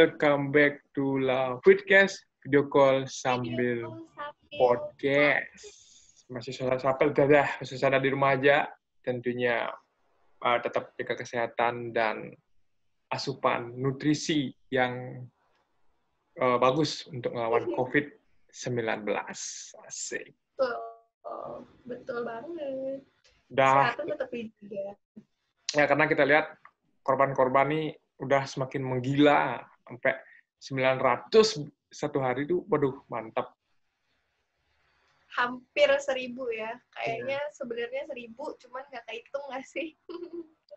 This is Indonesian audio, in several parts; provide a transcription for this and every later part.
welcome back to La Podcast, video call sambil podcast. Masih suasana di rumah aja, tentunya tetap jaga kesehatan dan asupan nutrisi yang bagus untuk melawan COVID-19. Asik. Betul banget. Dah. Kesehatan tetap dijaga. Ya, karena kita lihat korban-korban ini udah semakin menggila, sampai 900 satu hari itu, waduh, mantap. Hampir 1.000 ya. Kayaknya sebenarnya 1.000, cuman nggak kehitung nggak sih?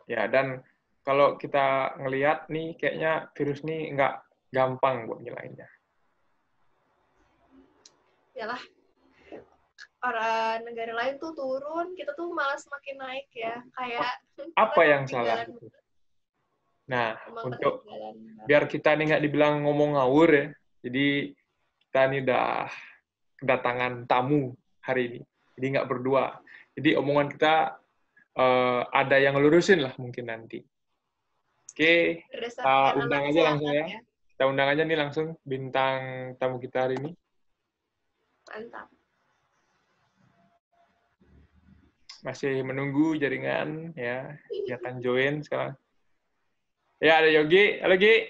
Ya, dan kalau kita ngelihat nih, kayaknya virus ini nggak gampang buat ngilainnya. Yalah, orang negara lain tuh turun, kita tuh malah semakin naik ya. Kayak apa yang salah? Nah, untuk biar kita nih nggak dibilang ngomong ngawur ya, jadi kita nih udah kedatangan tamu hari ini, jadi nggak berdua. Jadi omongan kita ada yang ngelurusin lah mungkin nanti. Oke, kita undang aja langsung ya. Kita undang aja nih langsung bintang tamu kita hari ini. Mantap. Masih menunggu jaringan ya, dia akan join sekarang. Ya, ada Yogi. Halo, Gi.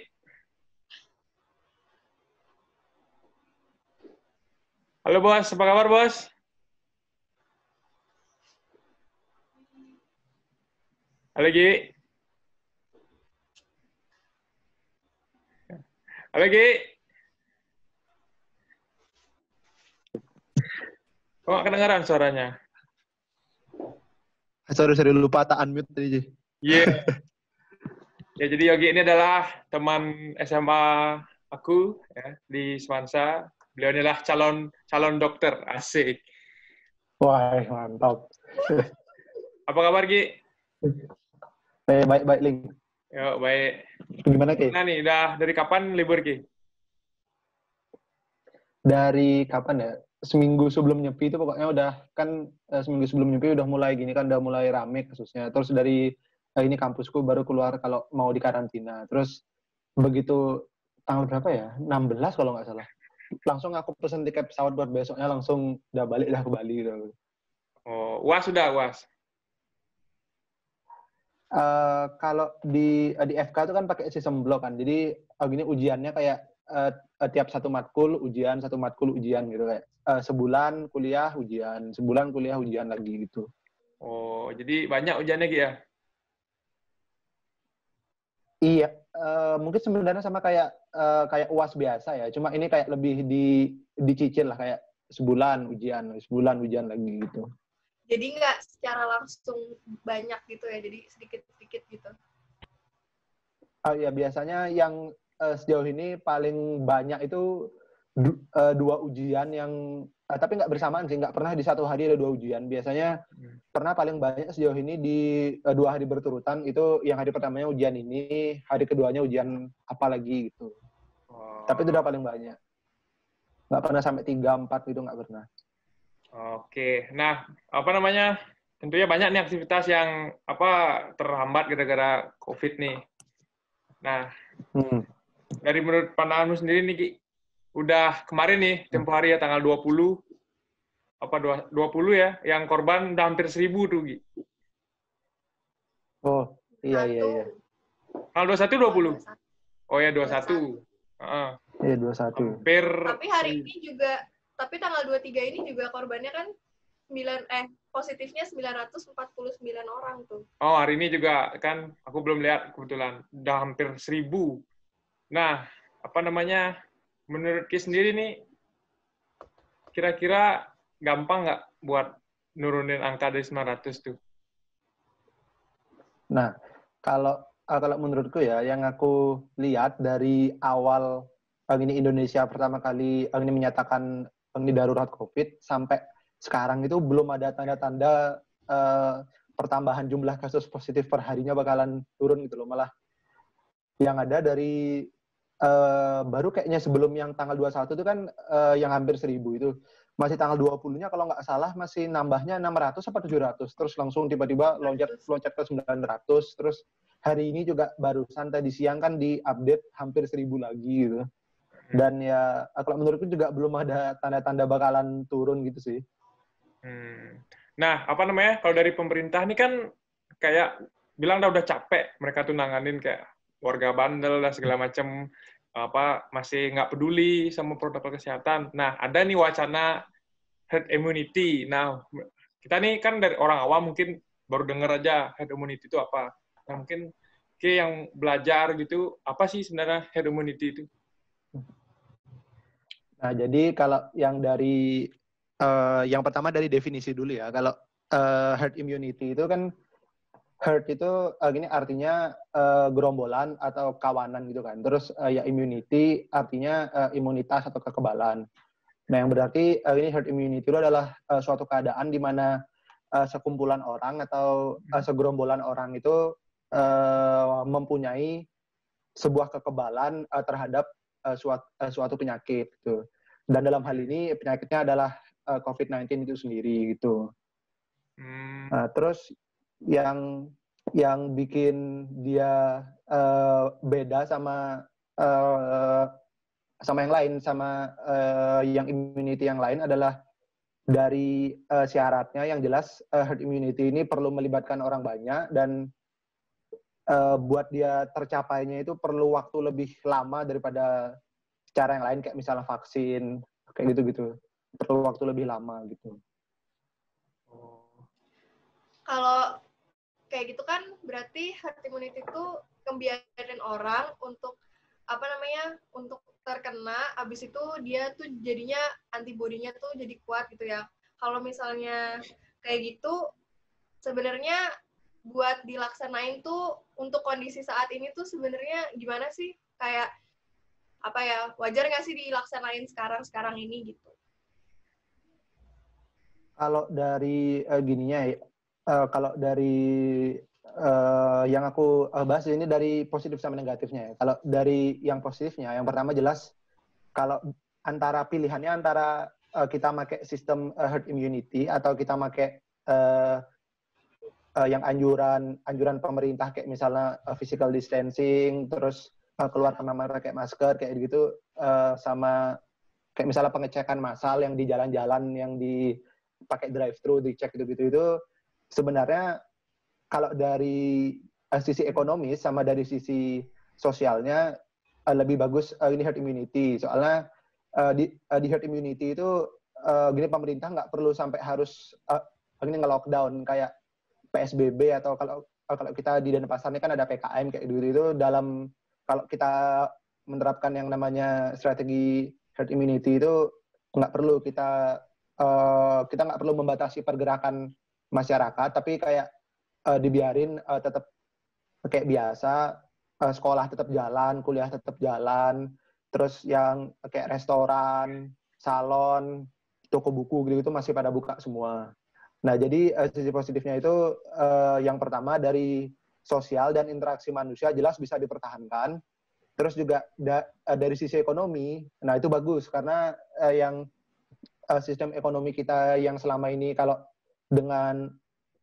Halo, Bos. Apa kabar, Bos? Halo, Gi. Halo, Gi. Kok nggak kedengaran suaranya? Sorry, lupa tak unmute tadi, Ji. Iya. Yeah. Ya, jadi Yogi ini adalah teman SMA aku ya, di Semansa. Beliau inilah calon dokter, asik. Wah, mantap. Apa kabar, Gi? Baik, Ling. Yo, baik. Gimana, Ki? Nah nih, udah dari kapan libur, Ki? Dari kapan ya? Seminggu sebelum Nyepi itu pokoknya udah, kan seminggu sebelum Nyepi udah mulai gini kan, udah mulai rame kasusnya. Terus dari ini kampusku baru keluar kalau mau di karantina. Terus begitu tanggal berapa ya? 16 kalau nggak salah. Langsung aku pesen tiket pesawat buat besoknya, langsung udah balik lah ke Bali gitu. Oh, UAS sudah, UAS? Kalau di FK itu kan pakai sistem blok kan. Jadi gini ujiannya kayak tiap satu matkul ujian gitu kayak sebulan kuliah ujian lagi gitu. Oh, jadi banyak ujiannya, Ki ya? Iya, mungkin sebenarnya sama kayak UAS biasa ya. Cuma ini kayak lebih dicicil lah, kayak sebulan ujian lagi gitu. Jadi nggak secara langsung banyak gitu ya, jadi sedikit-sedikit gitu. Ya biasanya yang sejauh ini paling banyak itu 2 ujian yang tapi nggak bersamaan sih, nggak pernah di satu hari ada 2 ujian. Biasanya pernah paling banyak sejauh ini di 2 hari berturutan, itu yang hari pertamanya ujian ini, hari keduanya ujian apa lagi gitu. Tapi itu udah paling banyak. Nggak pernah sampai 3-4 gitu, nggak pernah. Oke, nah apa namanya? Tentunya banyak nih aktivitas yang terhambat gara-gara COVID nih. Nah, dari menurut pandanganmu sendiri nih, Ki, udah kemarin nih, tempo hari ya, tanggal 20 ya, yang korban udah hampir 1.000 tuh, Gi. Oh, iya. Tanggal 21 20? Oh ya, 21. Iya, 21. Hampir. Tapi hari ini juga, tapi tanggal 23 ini juga korbannya kan positifnya 949 orang tuh. Oh, hari ini juga kan, aku belum lihat kebetulan, udah hampir 1.000. Nah, apa namanya, menurut Ki sendiri nih, kira-kira gampang nggak buat nurunin angka dari 900 tuh? Nah, kalau menurutku ya, yang aku lihat dari awal ini Indonesia pertama kali ini menyatakan ini darurat COVID, sampai sekarang itu belum ada tanda-tanda pertambahan jumlah kasus positif per harinya bakalan turun gitu loh. Malah yang ada dari baru kayaknya sebelum yang tanggal 21 itu kan yang hampir 1.000 itu. Masih tanggal 20-nya kalau nggak salah masih nambahnya 600 apa 700. Terus langsung tiba-tiba loncat ke 900. Terus hari ini juga barusan tadi siang kan diupdate hampir 1.000 lagi gitu. Dan ya kalau menurutku juga belum ada tanda-tanda bakalan turun gitu sih. Nah, apa namanya? Kalau dari pemerintah ini kan kayak bilang udah capek mereka tuh nanganin kayak warga bandel dan segala macam, masih nggak peduli sama protokol kesehatan. Nah, ada nih wacana herd immunity. Nah, kita nih kan dari orang awam mungkin baru dengar aja herd immunity itu apa. Nah, mungkin yang belajar gitu, apa sih sebenarnya herd immunity itu? Nah, jadi kalau yang dari yang pertama dari definisi dulu ya. Kalau herd immunity itu kan herd itu gini artinya gerombolan atau kawanan gitu kan. Terus ya immunity artinya imunitas atau kekebalan. Nah, yang berarti ini herd immunity itu adalah suatu keadaan di mana sekumpulan orang atau segerombolan orang itu mempunyai sebuah kekebalan terhadap suatu penyakit gitu. Dan dalam hal ini penyakitnya adalah COVID-19 itu sendiri gitu. Nah, terus yang bikin dia beda sama yang lain, sama yang immunity yang lain adalah dari syaratnya yang jelas herd immunity ini perlu melibatkan orang banyak dan buat dia tercapainya itu perlu waktu lebih lama daripada cara yang lain kayak misalnya vaksin kayak gitu-gitu. Perlu waktu lebih lama gitu. Kalau kayak gitu kan berarti herd immunity itu ngebiarin orang untuk untuk terkena, abis itu dia tuh jadinya antibodinya tuh jadi kuat gitu ya. Kalau misalnya kayak gitu, sebenarnya buat dilaksanain tuh untuk kondisi saat ini tuh sebenarnya gimana sih? Kayak wajar nggak sih dilaksanain sekarang ini gitu? Kalau dari kalau dari yang aku bahas ini dari positif sama negatifnya ya. Kalau dari yang positifnya, yang pertama jelas kalau pilihannya antara kita pakai sistem herd immunity atau kita pakai yang anjuran pemerintah kayak misalnya physical distancing, terus keluar kamar pakai masker kayak gitu, sama kayak misalnya pengecekan massal yang di jalan-jalan yang dipakai drive-thru dicek gitu-gitu itu sebenarnya kalau dari sisi ekonomis sama dari sisi sosialnya lebih bagus ini herd immunity. Soalnya di herd immunity itu gini pemerintah nggak perlu sampai harus ini nge-lockdown kayak PSBB atau kalau kita di Denpasar ini kan ada PKM kayak gitu itu kalau kita menerapkan yang namanya strategi herd immunity itu nggak perlu kita nggak perlu membatasi pergerakan masyarakat tapi kayak dibiarin tetap kayak biasa, sekolah tetap jalan, kuliah tetap jalan, terus yang kayak restoran, salon, toko buku gitu masih pada buka semua. Nah, jadi sisi positifnya itu yang pertama dari sosial dan interaksi manusia jelas bisa dipertahankan. Terus juga dari sisi ekonomi, nah itu bagus karena yang sistem ekonomi kita yang selama ini kalau dengan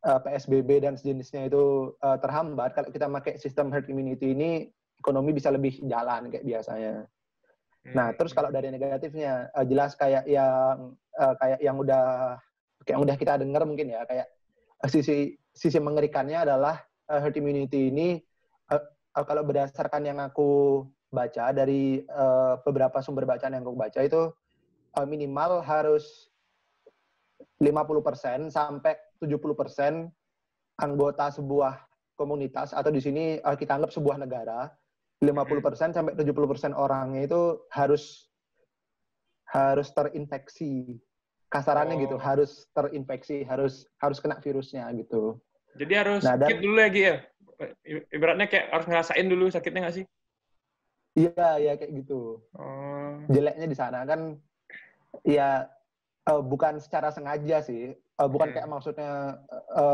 PSBB dan sejenisnya itu terhambat, kalau kita pakai sistem herd immunity ini ekonomi bisa lebih jalan kayak biasanya. Nah, terus kalau dari negatifnya jelas kayak yang udah kita dengar mungkin ya kayak sisi mengerikannya adalah herd immunity ini kalau berdasarkan yang aku baca dari beberapa sumber bacaan yang aku baca itu minimal harus 50% sampai 70% anggota sebuah komunitas atau di sini kita anggap sebuah negara 50% sampai 70% orangnya itu harus terinfeksi. Kasarannya gitu, harus terinfeksi, harus kena virusnya gitu. Jadi harus sakit dulu lagi ya? Ibaratnya kayak harus ngerasain dulu sakitnya nggak sih? Iya kayak gitu. Jeleknya di sana kan ya bukan secara sengaja sih, bukan kayak maksudnya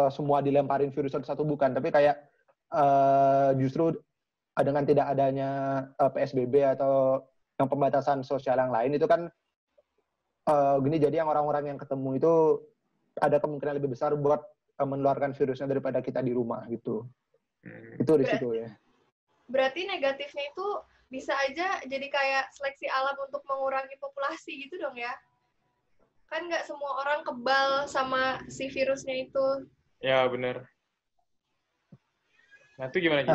semua dilemparin virus satu-satu, bukan, tapi kayak justru dengan tidak adanya PSBB atau yang pembatasan sosial yang lain itu kan gini, jadi yang orang-orang yang ketemu itu ada kemungkinan lebih besar buat menularkan virusnya daripada kita di rumah gitu. Itu risiko ya. Berarti negatifnya itu bisa aja jadi kayak seleksi alam untuk mengurangi populasi gitu dong ya? Kan nggak semua orang kebal sama si virusnya itu. Ya, benar. Nah, itu gimana, Ji?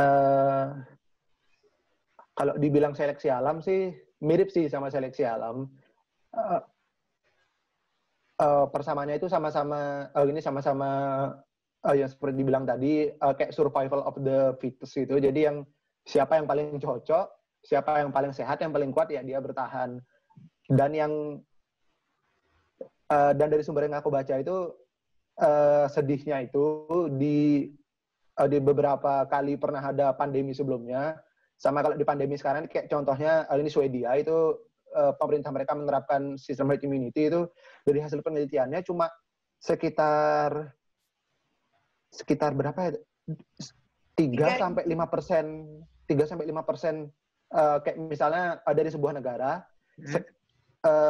Kalau dibilang seleksi alam sih, mirip sih sama seleksi alam. Persamaannya itu sama-sama, ini sama-sama yang seperti dibilang tadi, kayak survival of the fittest gitu. Jadi yang siapa yang paling cocok, siapa yang paling sehat, yang paling kuat, ya dia bertahan. Dan dan dari sumber yang aku baca itu, sedihnya itu di beberapa kali pernah ada pandemi sebelumnya, sama kalau di pandemi sekarang kayak contohnya ini Swedia itu, pemerintah mereka menerapkan sistem herd immunity itu, dari hasil penelitiannya cuma sekitar berapa ya? 3-5%. 3-5%, kayak misalnya dari sebuah negara,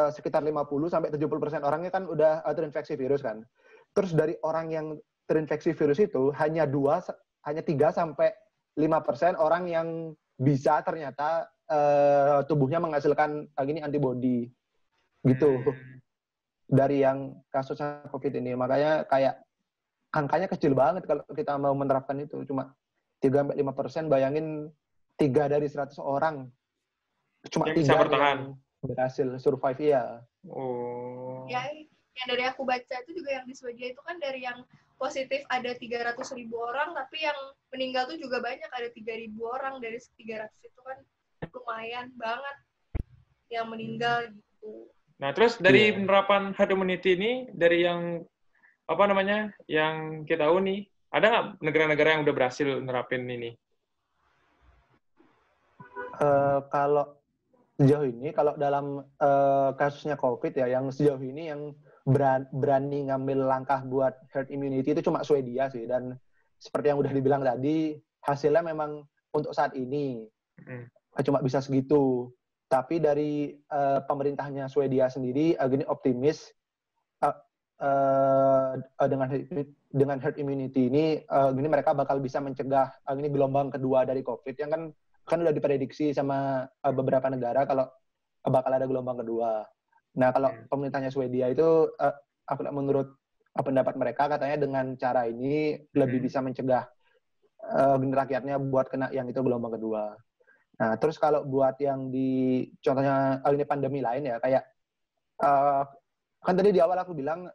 sekitar 50-70% orangnya kan udah terinfeksi virus kan. Terus dari orang yang terinfeksi virus itu hanya 3-5% orang yang bisa ternyata tubuhnya menghasilkan antibody gitu dari yang kasus COVID ini. Makanya kayak angkanya kecil banget kalau kita mau menerapkan itu, cuma 3-5%. Bayangin 3 dari 100 orang, cuma 3 yang berhasil survive ya. Oh. Ya, yang dari aku baca itu juga yang di Swedia itu kan dari yang positif ada 300.000 orang, tapi yang meninggal tuh juga banyak, ada 3.000 orang. Dari 300 itu kan lumayan banget yang meninggal gitu. Nah, terus dari penerapan herd immunity ini, dari yang yang kita tahu nih, ada nggak negara-negara yang udah berhasil nerapin ini? Kalau sejauh ini, kalau dalam kasusnya COVID ya, yang sejauh ini yang berani ngambil langkah buat herd immunity itu cuma Swedia sih. Dan seperti yang udah dibilang tadi, hasilnya memang untuk saat ini cuma bisa segitu. Tapi dari pemerintahnya Swedia sendiri gini optimis dengan herd immunity ini, gini mereka bakal bisa mencegah ini gelombang kedua dari COVID yang kan udah diprediksi sama beberapa negara kalau bakal ada gelombang kedua. Nah, kalau pemerintahnya Swedia itu, menurut pendapat mereka, katanya dengan cara ini lebih bisa mencegah rakyatnya buat kena yang itu gelombang kedua. Nah, terus kalau buat yang di contohnya ini pandemi lain ya, kayak kan tadi di awal aku bilang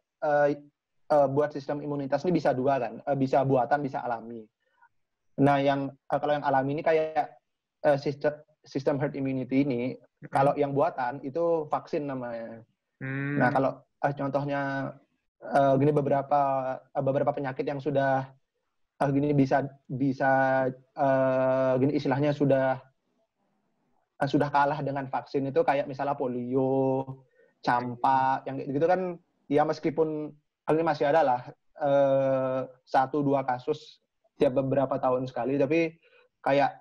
buat sistem imunitas ini bisa 2 kan, bisa buatan, bisa alami. Nah, kalau yang alami ini kayak sistem herd immunity ini, kalau yang buatan itu vaksin namanya. Nah, kalau contohnya gini beberapa penyakit yang sudah gini bisa gini istilahnya sudah kalah dengan vaksin itu, kayak misalnya polio, campak, yang gitu kan ya, meskipun ini masih ada lah 1-2 kasus tiap beberapa tahun sekali, tapi kayak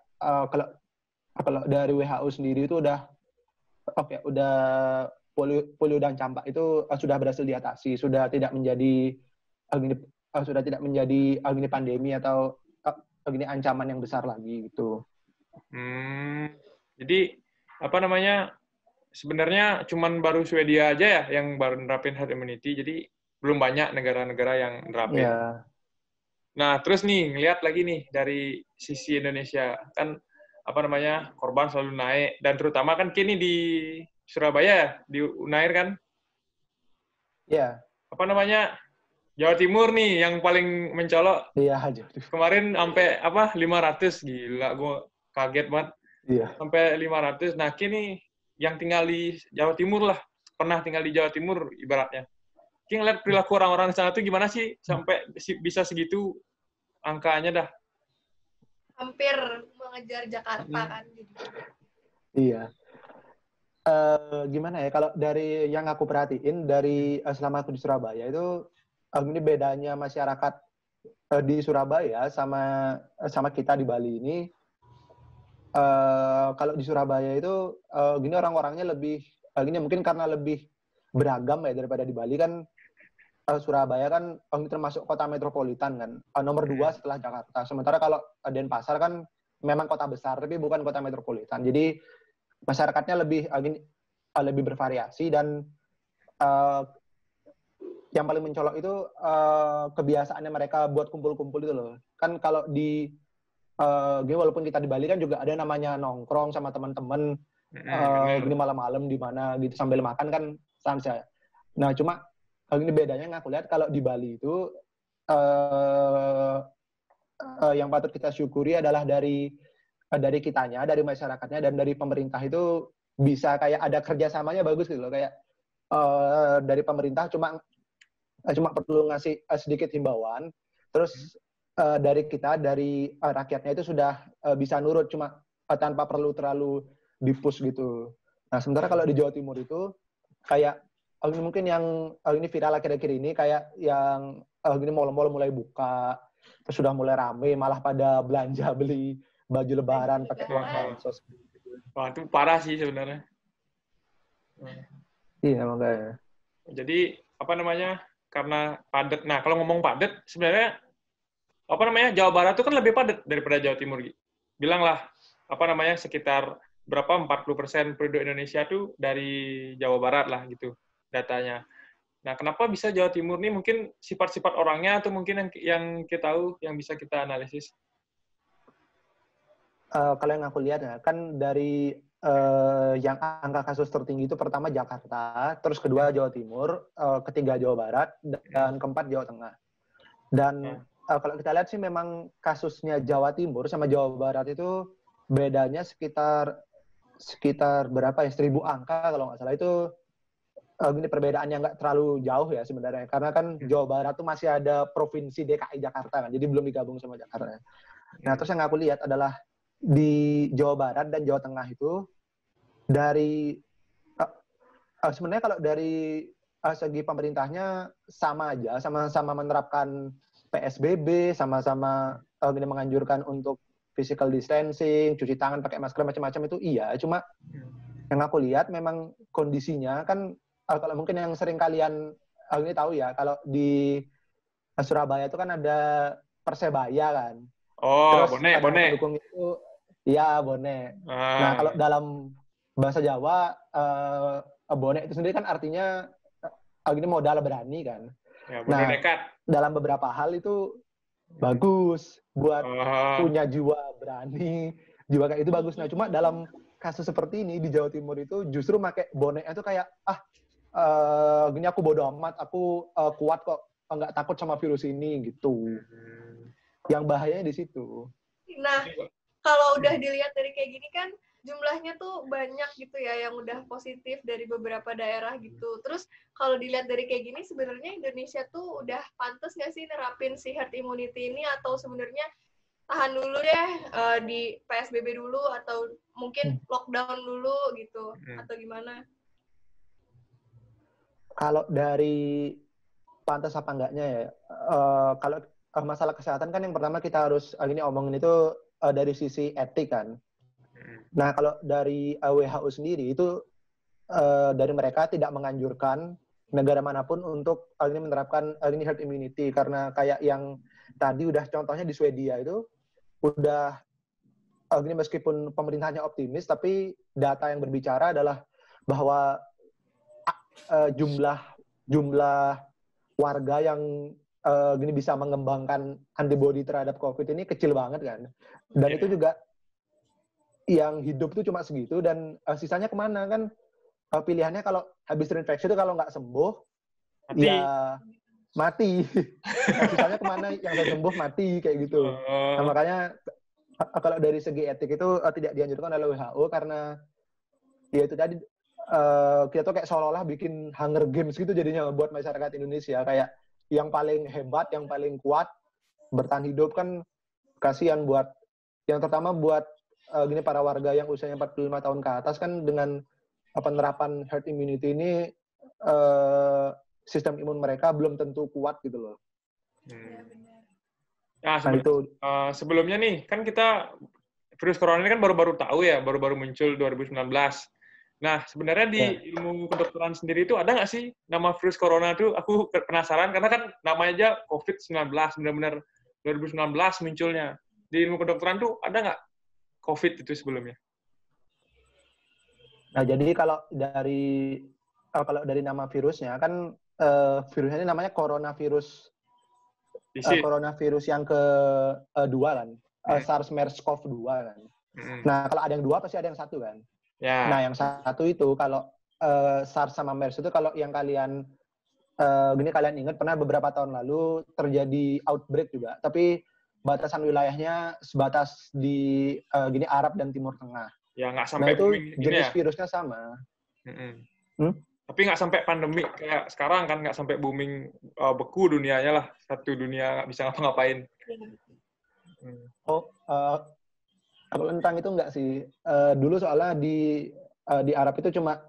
kalau dari WHO sendiri itu udah polio dan campak itu sudah berhasil diatasi, sudah tidak menjadi pandemi atau ancaman yang besar lagi gitu. Jadi sebenarnya cuman baru Swedia aja ya yang baru nerapin herd immunity, jadi belum banyak negara-negara yang nerapin. Yeah. Nah, terus nih ngelihat lagi nih dari sisi Indonesia, kan korban selalu naik, dan terutama kan kini di Surabaya, di Unair kan? Iya. Yeah. Jawa Timur nih yang paling mencolok. Iya, kemarin sampai 500, gila, gue kaget banget. Iya. Sampai 500. Nah, kini yang tinggal di Jawa Timur lah, pernah tinggal di Jawa Timur ibaratnya. Kini ngeliat perilaku orang-orang di sana tuh gimana sih sampai bisa segitu angkanya dah? Hampir mengejar Jakarta kan. Iya. Gimana ya, kalau dari yang aku perhatiin dari selama aku di Surabaya itu, ini bedanya masyarakat di Surabaya sama kita di Bali ini. Kalau di Surabaya itu gini orang-orangnya lebih gini, mungkin karena lebih beragam ya daripada di Bali kan. Surabaya kan termasuk kota metropolitan kan, nomor 2 setelah Jakarta. Sementara kalau Denpasar kan memang kota besar tapi bukan kota metropolitan. Jadi masyarakatnya lebih bervariasi dan yang paling mencolok itu kebiasaannya mereka buat kumpul-kumpul itu loh. Kan kalau di walaupun kita di Bali kan juga ada namanya nongkrong sama teman-teman gini malam-malam di mana gitu sambil makan kan sans ya. Nah, cuma ini bedanya yang aku lihat kalau di Bali itu yang patut kita syukuri adalah dari kitanya, dari masyarakatnya dan dari pemerintah itu bisa kayak ada kerjasamanya bagus gitu loh, kayak dari pemerintah cuma perlu ngasih sedikit himbauan, terus dari kita, dari rakyatnya itu sudah bisa nurut cuma tanpa perlu terlalu di-push gitu. Nah, sementara kalau di Jawa Timur itu kayak mungkin yang ini viral akhir-akhir ini kayak yang gini mal-mal mulai buka, terus sudah mulai rame, malah pada belanja beli baju lebaran pakai uang bansos. Wah, itu parah sih sebenarnya. Iya, makanya. Jadi apa namanya? Karena padat. Nah, kalau ngomong padat, sebenarnya apa namanya? Jawa Barat itu kan lebih padat daripada Jawa Timur. Bilanglah apa namanya? Sekitar berapa 40% penduduk Indonesia tuh dari Jawa Barat lah gitu datanya. Nah, kenapa bisa Jawa Timur nih? Mungkin sifat-sifat orangnya atau mungkin yang kita tahu, yang bisa kita analisis? Kalau yang aku lihat ya, kan dari yang angka kasus tertinggi itu pertama Jakarta, terus kedua Jawa Timur, ketiga Jawa Barat, dan keempat Jawa Tengah. Dan kalau kita lihat sih memang kasusnya Jawa Timur sama Jawa Barat itu bedanya sekitar berapa ya, 1.000 angka kalau nggak salah. Itu ini perbedaannya nggak terlalu jauh ya sebenarnya, karena kan Jawa Barat tuh masih ada provinsi DKI Jakarta kan, jadi belum digabung sama Jakarta. Nah, terus yang aku lihat adalah di Jawa Barat dan Jawa Tengah itu dari sebenarnya kalau dari segi pemerintahnya sama aja, sama-sama menerapkan PSBB, sama-sama menganjurkan untuk physical distancing, cuci tangan, pakai masker, macam-macam itu iya. Cuma yang aku lihat memang kondisinya kan, kalau mungkin yang sering kalian ini tahu ya, kalau di Surabaya itu kan ada Persebaya kan. Oh, terus bonek. Pendukung itu, ya bonek. Nah, kalau dalam bahasa Jawa, bonek itu sendiri kan artinya ini modal berani kan. Ya, nah, nekat. Dalam beberapa hal itu bagus buat punya jiwa berani, jiwa kayak itu bagus. Nah, cuma dalam kasus seperti ini di Jawa Timur itu justru pakai boneknya itu kayak gini aku bodo amat, aku kuat kok, nggak takut sama virus ini gitu. Yang bahayanya di situ. Nah, kalau udah dilihat dari kayak gini kan jumlahnya tuh banyak gitu ya yang udah positif dari beberapa daerah gitu. Terus kalau dilihat dari kayak gini sebenarnya Indonesia tuh udah pantas nggak sih nerapin si herd immunity ini, atau sebenarnya tahan dulu deh di PSBB dulu atau mungkin lockdown dulu gitu atau gimana? Kalau dari pantas apa enggaknya ya, kalau masalah kesehatan kan yang pertama kita harus ini omongin itu dari sisi etik kan. Nah, kalau dari WHO sendiri itu dari mereka tidak menganjurkan negara manapun untuk ini menerapkan ini herd immunity, karena kayak yang tadi udah contohnya di Swedia itu udah ini meskipun pemerintahnya optimis tapi data yang berbicara adalah bahwa jumlah warga yang gini bisa mengembangkan antibodi terhadap COVID ini kecil banget kan. Dan itu juga yang hidup itu cuma segitu, dan sisanya kemana kan, pilihannya kalau habis terinfeksi itu kalau nggak sembuh mati. Ya mati. Nah, sisanya kemana, yang udah sembuh mati kayak gitu. Nah, makanya kalau dari segi etik itu tidak dianjurkan oleh WHO, karena ya itu tadi kita tuh kayak seolah-olah bikin Hunger Games gitu jadinya buat masyarakat Indonesia, kayak yang paling hebat, yang paling kuat bertahan hidup kan kasihan buat yang terutama buat gini para warga yang usianya 45 tahun ke atas kan, dengan penerapan herd immunity ini sistem imun mereka belum tentu kuat gitu loh. Nah, sebelumnya nih kan kita virus corona ini kan baru-baru tahu ya, baru-baru muncul 2019. Nah, sebenarnya di Ya. ilmu kedokteran sendiri itu ada nggak sih nama virus corona itu? Aku penasaran karena kan namanya aja COVID-19, benar-benar 2019 munculnya. Di ilmu kedokteran tuh ada nggak COVID itu sebelumnya? Nah, jadi kalau dari nama virusnya kan virusnya ini namanya coronavirus Disease. coronavirus yang kedua kan, Hmm. SARS-CoV-2 kan. Hmm. Nah, kalau ada yang dua pasti ada yang satu kan. Ya. Nah, yang satu itu kalau SARS sama MERS itu kalau yang kalian kalian ingat pernah beberapa tahun lalu terjadi outbreak juga, tapi batasan wilayahnya sebatas di Arab dan Timur Tengah. Ya nggak Nah, sampai itu booming gini jenis ya. virusnya sama. Tapi nggak sampai pandemi kayak sekarang kan, nggak sampai booming beku dunianya lah, satu dunia nggak bisa ngapa-ngapain. Kalau tentang itu enggak sih. Dulu soalnya di Arab itu cuma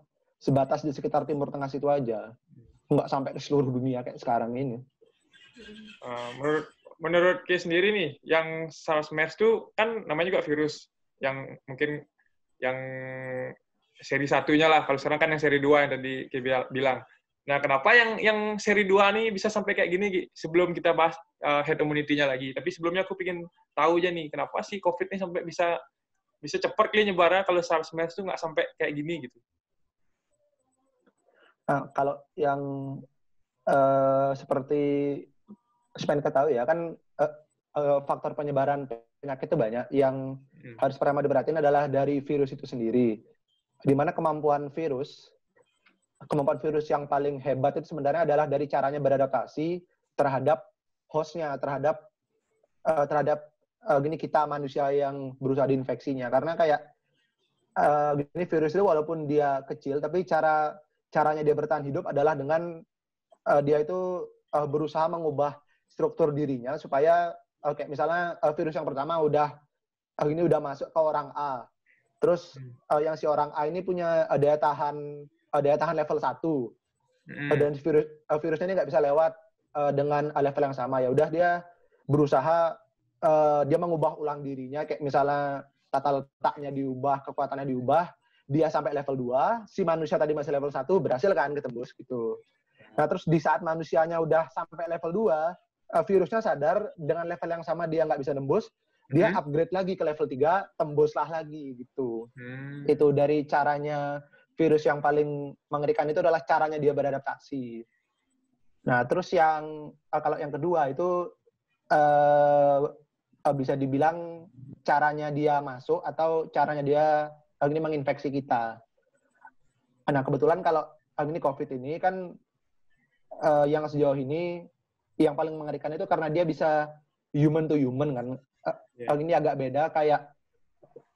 sebatas di sekitar Timur Tengah situ aja. Enggak sampai ke seluruh dunia kayak sekarang ini. Menurut Ki sendiri nih, yang SARS-MERS itu kan namanya juga virus yang mungkin yang seri satunya lah. Kalau sekarang kan yang seri 2 yang tadi Ki bilang. Nah, kenapa yang seri 2 nih bisa sampai kayak gini, Ki? Sebelum kita bahas head immunity-nya lagi. Tapi sebelumnya aku pengen tahu aja nih, kenapa sih COVID ini sampai bisa cepat nyebarnya kalau SARS-MERS itu nggak sampai kayak gini gitu. Nah, kalau yang seperti supaya kita tahu ya, kan faktor penyebaran penyakit itu banyak. Yang harus pertama diperhatiin adalah dari virus itu sendiri. Di mana kemampuan virus yang paling hebat itu sebenarnya adalah dari caranya beradaptasi terhadap hostnya, terhadap kita manusia yang berusaha diinfeksinya. Karena kayak virus itu walaupun dia kecil, tapi caranya dia bertahan hidup adalah dengan dia itu berusaha mengubah struktur dirinya supaya kayak misalnya virus yang pertama udah masuk ke orang A. Terus yang si orang A ini punya daya tahan level 1. Dan virusnya ini nggak bisa lewat dengan level yang sama. Ya udah dia berusaha dia mengubah ulang dirinya, kayak misalnya tata letaknya diubah, kekuatannya diubah, dia sampai level 2, si manusia tadi masih level 1, berhasil kan ketembus gitu. Nah, terus di saat manusianya udah sampai level 2, virusnya sadar dengan level yang sama dia nggak bisa nembus, dia upgrade lagi ke level 3, tembuslah lagi gitu. Itu dari caranya virus yang paling mengerikan itu adalah caranya dia beradaptasi. Nah, terus kalau yang kedua itu bisa dibilang caranya dia masuk atau caranya dia ini menginfeksi kita. Nah, kebetulan kalau ini COVID ini kan yang sejauh ini yang paling mengerikan itu karena dia bisa human to human kan. Ini agak beda kayak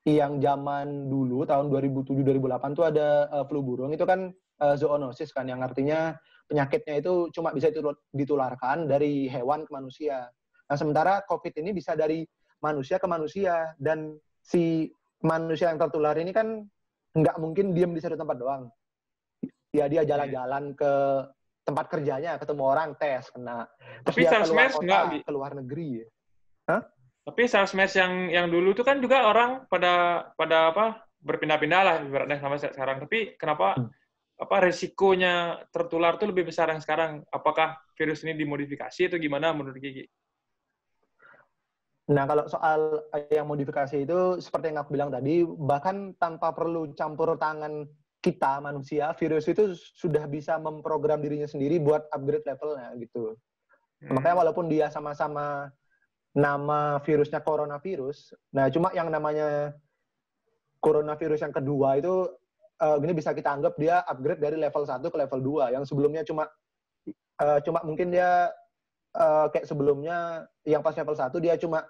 yang zaman dulu tahun 2007-2008 tuh ada flu burung itu kan zoonosis kan, yang artinya penyakitnya itu cuma bisa ditularkan dari hewan ke manusia. Nah, sementara COVID ini bisa dari manusia ke manusia, dan si manusia yang tertular ini kan nggak mungkin diam di satu tempat doang. Ya dia jalan-jalan ke tempat kerjanya, ketemu orang, tes, kena. Terus dia keluar kota, keluar negeri. Hah? Tapi SARS-MERS yang dulu itu kan juga orang pada berpindah-pindah lah ibaratnya sama sekarang. Tapi kenapa resikonya tertular tuh lebih besar yang sekarang? Apakah virus ini dimodifikasi atau gimana menurut Kiki? Nah, kalau soal yang modifikasi itu seperti yang aku bilang tadi, bahkan tanpa perlu campur tangan kita manusia, virus itu sudah bisa memprogram dirinya sendiri buat upgrade levelnya gitu. Makanya walaupun dia sama-sama nama virusnya coronavirus, nah cuma yang namanya coronavirus yang kedua itu ini bisa kita anggap dia upgrade dari level 1 ke level 2. Yang sebelumnya cuma mungkin dia kayak sebelumnya yang pas level 1 dia cuma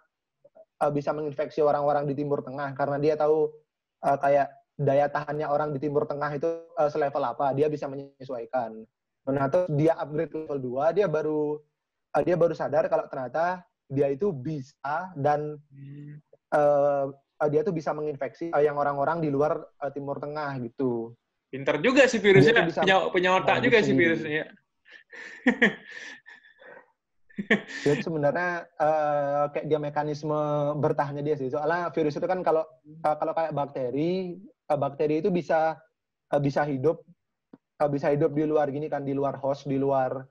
bisa menginfeksi orang-orang di Timur Tengah karena dia tahu kayak daya tahannya orang di Timur Tengah itu selevel apa, dia bisa menyesuaikan. Nah, terus dia upgrade ke level 2, dia baru sadar kalau ternyata dia itu bisa dan dia tuh bisa menginfeksi yang orang-orang di luar Timur Tengah gitu. Pinter juga sih virusnya, punya otak juga sih virusnya. Itu sebenarnya kayak dia mekanisme bertahannya dia sih. Soalnya virus itu kan kalau kayak bakteri itu bisa bisa hidup di luar gini kan, di luar host, di luar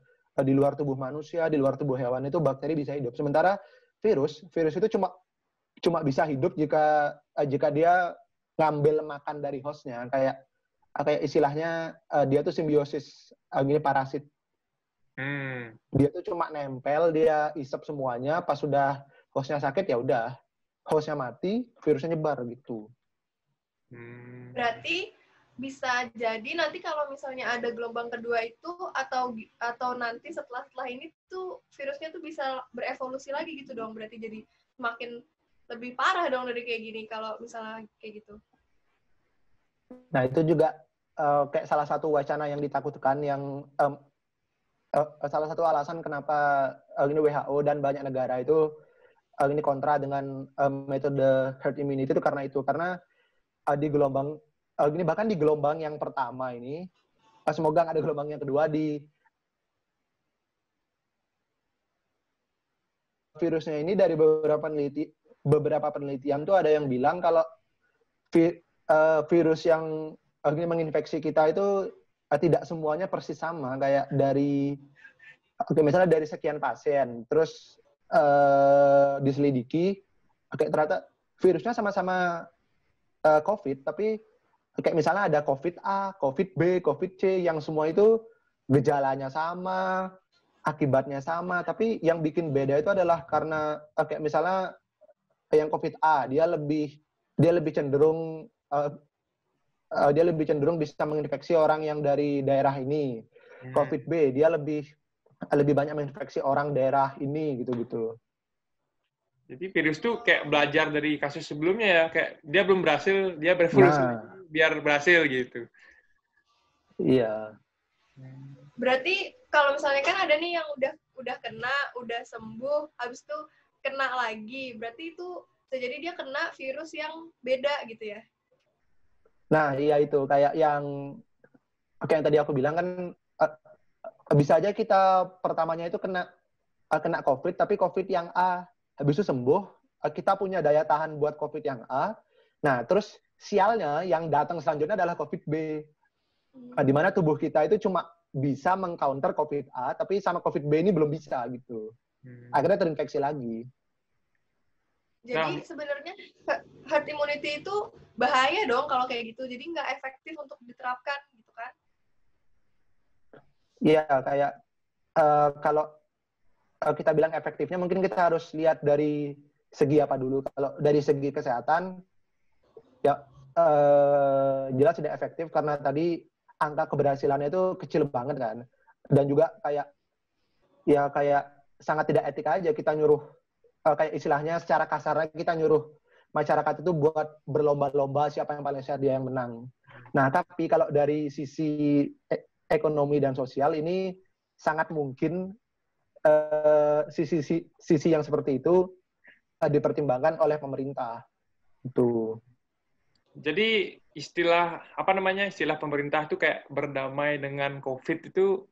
tubuh manusia, di luar tubuh hewan itu bakteri bisa hidup. Sementara virus itu cuma bisa hidup jika dia ngambil makan dari hostnya, kayak istilahnya dia tuh simbiosis gini, parasit. Dia tuh cuma nempel, dia isep semuanya, pas sudah hostnya sakit ya udah, hostnya mati, virusnya nyebar gitu. Berarti bisa jadi nanti kalau misalnya ada gelombang kedua itu atau nanti setelah ini tuh virusnya tuh bisa berevolusi lagi gitu dong, berarti jadi semakin lebih parah dong dari kayak gini kalau misalnya kayak gitu. Nah itu juga kayak salah satu wacana yang ditakutkan, yang salah satu alasan kenapa ini WHO dan banyak negara itu ini kontra dengan metode herd immunity itu karena di gelombang bahkan di gelombang yang pertama ini, semoga nggak ada gelombang yang kedua, di virusnya ini dari beberapa penelitian tuh ada yang bilang kalau virus yang menginfeksi kita itu tidak semuanya persis sama, kayak misalnya dari sekian pasien terus diselidiki kayak ternyata virusnya sama-sama COVID, tapi kayak misalnya ada COVID A, COVID B, COVID C, yang semua itu gejalanya sama, akibatnya sama, tapi yang bikin beda itu adalah karena kayak misalnya yang COVID A, dia lebih cenderung bisa menginfeksi orang yang dari daerah ini. COVID B, dia lebih banyak menginfeksi orang daerah ini gitu-gitu. Jadi virus tuh kayak belajar dari kasus sebelumnya ya, kayak dia belum berhasil, dia berevolusi biar berhasil gitu. Iya. Berarti kalau misalnya kan ada nih yang udah kena, udah sembuh, habis itu kena lagi, berarti itu bisa jadi dia kena virus yang beda gitu ya? Nah, iya itu kayak yang tadi aku bilang kan, bisa aja kita pertamanya itu kena COVID, tapi COVID yang A, habis itu sembuh, kita punya daya tahan buat COVID yang A. Nah, terus sialnya yang datang selanjutnya adalah COVID B. Di mana tubuh kita itu cuma bisa meng-counter COVID A, tapi sama COVID B ini belum bisa gitu. Akhirnya terinfeksi lagi. Jadi sebenarnya herd immunity itu bahaya dong kalau kayak gitu. Jadi nggak efektif untuk diterapkan gitu kan? Iya, kayak kalau kita bilang efektifnya, mungkin kita harus lihat dari segi apa dulu. Kalau dari segi kesehatan, ya jelas tidak efektif karena tadi angka keberhasilannya itu kecil banget kan. Dan juga kayak sangat tidak etik aja kita nyuruh, kayak istilahnya secara kasarnya kita nyuruh masyarakat itu buat berlomba-lomba siapa yang paling sehat dia yang menang. Nah, tapi kalau dari sisi ekonomi dan sosial ini sangat mungkin sisi yang seperti itu dipertimbangkan oleh pemerintah. Itu. Jadi istilah pemerintah itu kayak berdamai dengan COVID itu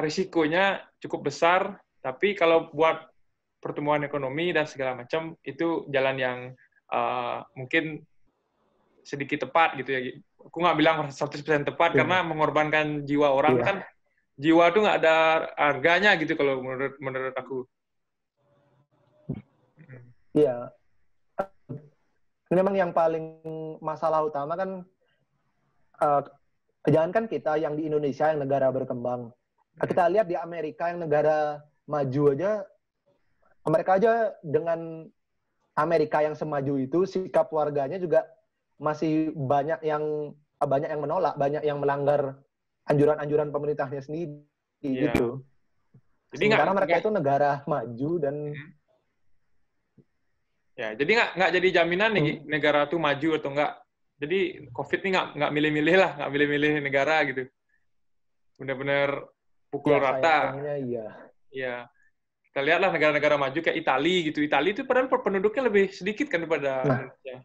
risikonya cukup besar, tapi kalau buat pertumbuhan ekonomi dan segala macam itu jalan yang mungkin sedikit tepat gitu ya. Aku nggak bilang 100% tepat karena mengorbankan jiwa orang kan. Jiwa tuh nggak ada harganya gitu kalau menurut aku. Iya. Ini memang yang paling masalah utama kan, jangankan kita yang di Indonesia yang negara berkembang. Kita lihat di Amerika yang negara maju aja, mereka aja dengan Amerika yang semaju itu, sikap warganya juga masih banyak yang menolak, banyak yang melanggar anjuran-anjuran pemerintahnya sendiri gitu. Jadi sementara mereka itu negara maju dan jadi nggak jadi jaminan nih negara tuh maju atau enggak. Jadi COVID ini nggak milih-milih lah, nggak milih-milih negara gitu. Benar-benar pukul rata. Iya. Kita lihatlah negara-negara maju kayak Italia gitu. Italia itu padahal penduduknya lebih sedikit kan daripada Indonesia.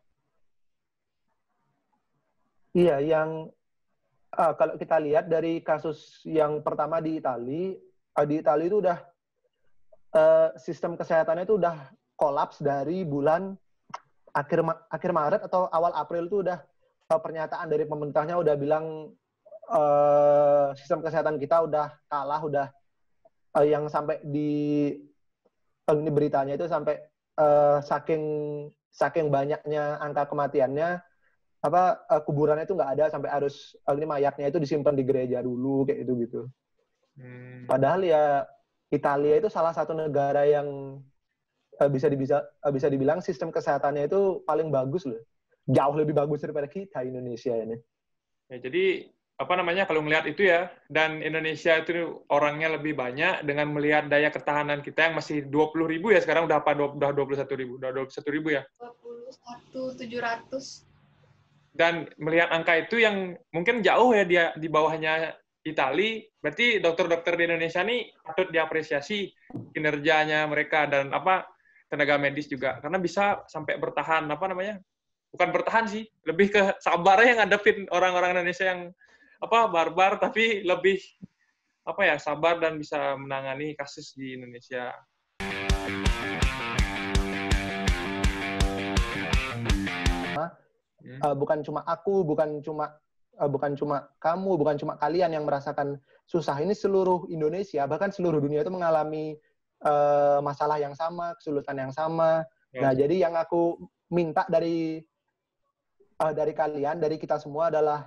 Iya, yang kalau kita lihat dari kasus yang pertama di Italia itu udah sistem kesehatannya itu udah kolaps dari bulan akhir Maret atau awal April itu udah pernyataan dari pemerintahnya udah bilang sistem kesehatan kita udah kalah, udah yang sampai di ini beritanya itu sampai saking banyaknya angka kematiannya, kuburannya itu nggak ada, sampai harus ini mayatnya itu disimpan di gereja dulu kayak gitu. Padahal ya Italia itu salah satu negara yang bisa dibilang sistem kesehatannya itu paling bagus loh. Jauh lebih bagus daripada kita Indonesia ini. Ya, jadi kalau melihat itu ya, dan Indonesia itu orangnya lebih banyak, dengan melihat daya ketahanan kita yang masih 20.000 ya, sekarang udah 21.000 ya? 21.700. Dan melihat angka itu yang mungkin jauh ya dia di bawahnya Italia, berarti dokter-dokter di Indonesia ini patut diapresiasi kinerjanya mereka, dan tenaga medis juga, karena bisa sampai bertahan, bukan bertahan sih, lebih ke sabarnya yang ngadepin orang-orang Indonesia yang barbar, tapi lebih sabar dan bisa menangani kasus di Indonesia. Bukan cuma aku, bukan cuma kamu, bukan cuma kalian yang merasakan susah ini, seluruh Indonesia, bahkan seluruh dunia itu mengalami masalah yang sama, kesulitan yang sama. Nah, jadi yang aku minta dari kalian, dari kita semua adalah